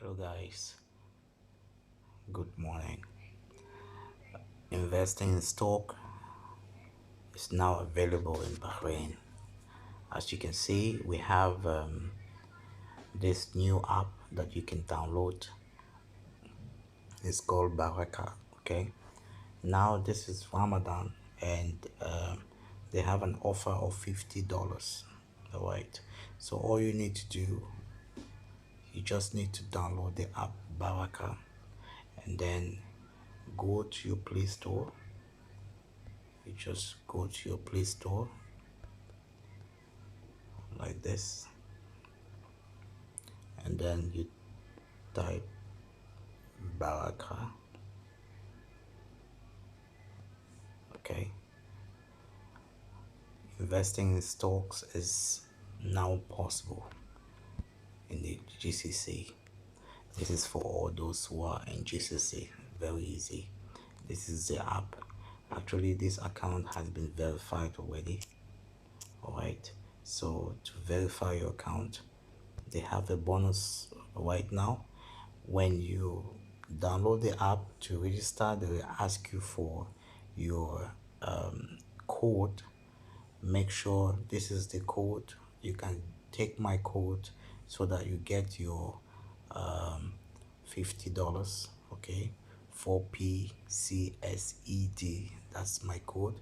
Hello guys, good morning. Investing in stock is now available in Bahrain. As you can see, we have this new app that you can download. It's called Baraka. Okay, now this is Ramadan and they have an offer of $50. All right, so all you need to do, you just need to download the app Baraka and then go to your Play Store. You just go to your Play Store like this, and then you type baraka. Okay, investing in stocks is now possible in the GCC. This is for all those who are in GCC. Very easy. This is the app. Actually, this account has been verified already. All right, so to verify your account, they have a bonus right now. When you download the app to register, they will ask you for your code. Make sure this is the code. You can take my code so that you get your $50. Okay, 4PCSED, that's my code.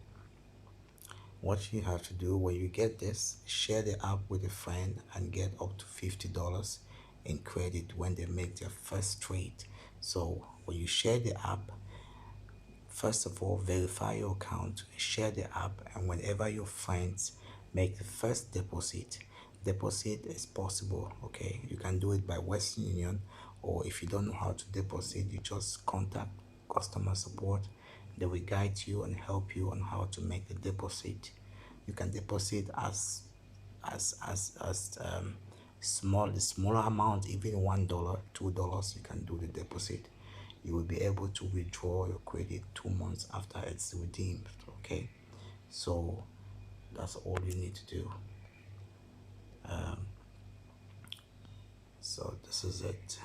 What you have to do when you get this, share the app with a friend and get up to $50 in credit when they make their first trade. So when you share the app, first of all, verify your account, share the app, and whenever your friends make the first deposit is possible. Okay, you can do it by Western Union, or if you don't know how to deposit, you just contact customer support. They will guide you and help you on how to make the deposit. You can deposit as smaller amount, even $1, $2. You can do the deposit. You will be able to withdraw your credit 2 months after it's redeemed. Okay, so that's all you need to do. So this is it.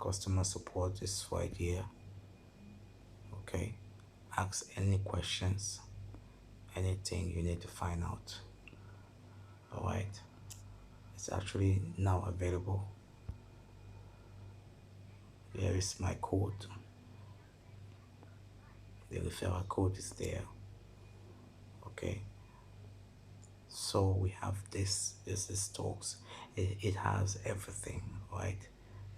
Customer support is right here. Okay, ask any questions, anything you need to find out. All right, it's actually now available. Here is my code. The referral code is there. Okay, so we have this is stocks. It has everything, right?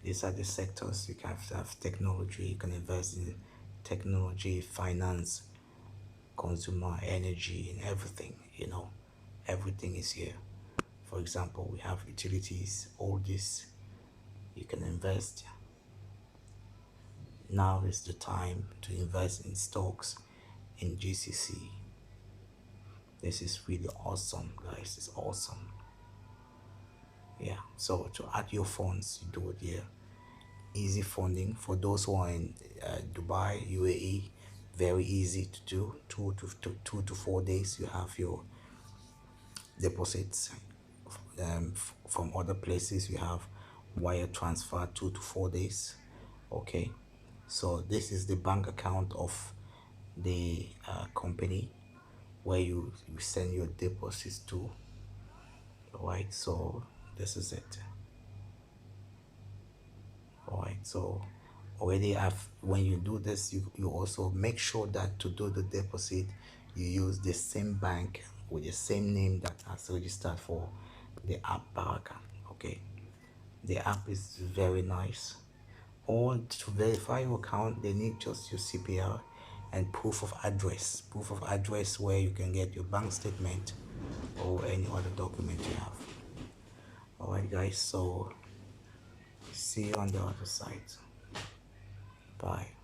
These are the sectors. You can have technology. You can invest in technology, finance, consumer, energy, and everything. Everything is here. For example, we have utilities. All this you can invest. Now is the time to invest in stocks in GCC. This is really awesome, guys. It's awesome. Yeah, so to add your funds, you do it here. Easy funding for those who are in Dubai, UAE. Very easy to do. 2 to 4 days, you have your deposits. From other places, you have wire transfer 2 to 4 days. Okay, so this is the bank account of the company where you send your deposits to. All right, so this is it. All right, so already have when you do this, you also make sure that to do the deposit you use the same bank with the same name that has registered for the app baraka. Okay, the app is very nice. Or to verify your account, they need just your CPR and proof of address where you can get your bank statement or any other document you have. All right, guys, so see you on the other side. Bye.